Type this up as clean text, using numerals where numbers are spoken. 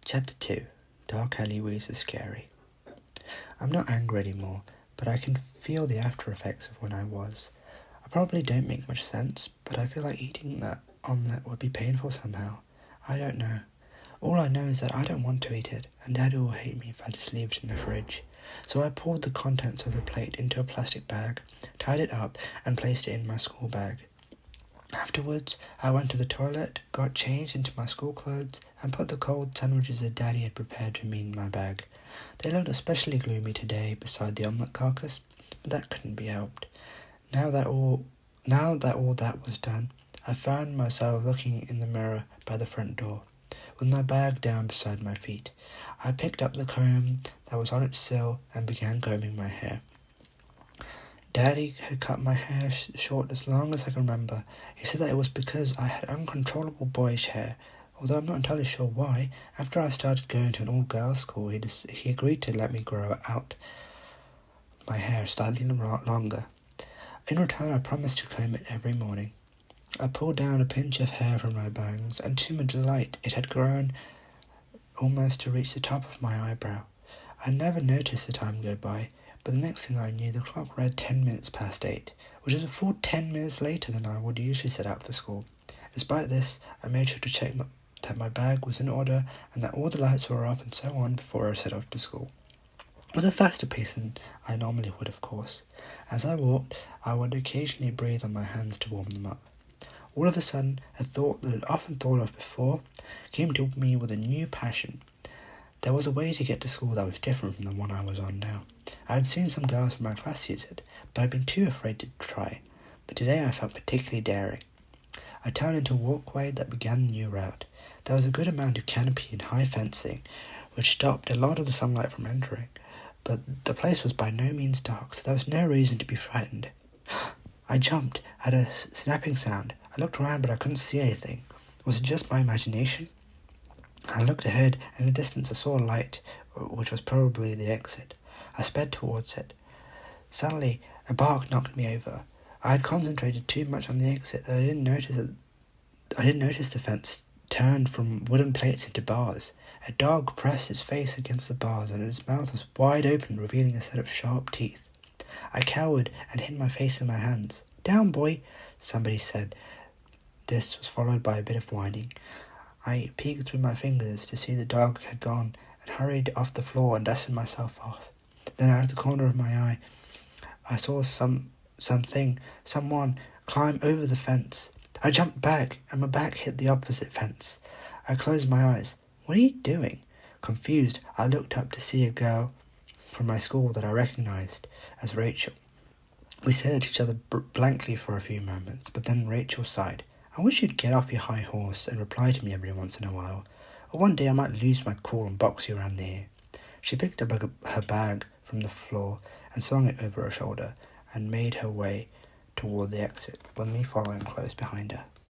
Chapter 2. Dark alleyways are scary. I'm not angry anymore, but I can feel the after effects of when I was. I probably don't make much sense, but I feel like eating that omelette would be painful somehow. I don't know. All I know is that I don't want to eat it, and Daddy will hate me if I just leave it in the fridge. So I poured the contents of the plate into a plastic bag, tied it up, and placed it in my school bag. Afterwards, I went to the toilet, got changed into my school clothes, and put the cold sandwiches that Daddy had prepared for me in my bag. They looked especially gloomy today beside the omelette carcass, but that couldn't be helped. Now that all that was done, I found myself looking in the mirror by the front door, with my bag down beside my feet. I picked up the comb that was on its sill and began combing my hair. Daddy had cut my hair short as long as I can remember. He said that it was because I had uncontrollable boyish hair, although I'm not entirely sure why. After I started going to an all-girls school, he agreed to let me grow out my hair slightly longer. In return, I promised to comb it every morning. I pulled down a pinch of hair from my bangs, and to my delight, it had grown almost to reach the top of my eyebrow. I never noticed the time go by, but the next thing I knew, the clock read 10 minutes past 8, which is a full 10 minutes later than I would usually set out for school. Despite this, I made sure to check that my bag was in order and that all the lights were off and so on before I set off to school. With a faster pace than I normally would, of course. As I walked, I would occasionally breathe on my hands to warm them up. All of a sudden, a thought that I'd often thought of before came to me with a new passion. There was a way to get to school that was different from the one I was on now. I had seen some girls from my class use it, but I'd been too afraid to try. But today I felt particularly daring. I turned into a walkway that began the new route. There was a good amount of canopy and high fencing, which stopped a lot of the sunlight from entering, but the place was by no means dark, so there was no reason to be frightened. I jumped at a snapping sound. I looked around, but I couldn't see anything. Was it just my imagination? I looked ahead. In the distance I saw a light, which was probably the exit. I sped towards it. Suddenly, a bark knocked me over. I had concentrated too much on the exit that I didn't notice the fence turned from wooden plates into bars. A dog pressed its face against the bars, and its mouth was wide open, revealing a set of sharp teeth. I cowered and hid my face in my hands. "Down, boy," somebody said. This was followed by a bit of whining. I peeked through my fingers to see the dog had gone and hurried off the floor and dusted myself off. Then out of the corner of my eye, I saw someone climb over the fence. I jumped back, and my back hit the opposite fence. I closed my eyes. "What are you doing?" Confused, I looked up to see a girl from my school that I recognized as Rachel. We stared at each other blankly for a few moments, but then Rachel sighed. "I wish you'd get off your high horse and reply to me every once in a while, or one day I might lose my cool and box you around the ear." She picked up her bag from the floor and swung it over her shoulder and made her way toward the exit, with me following close behind her.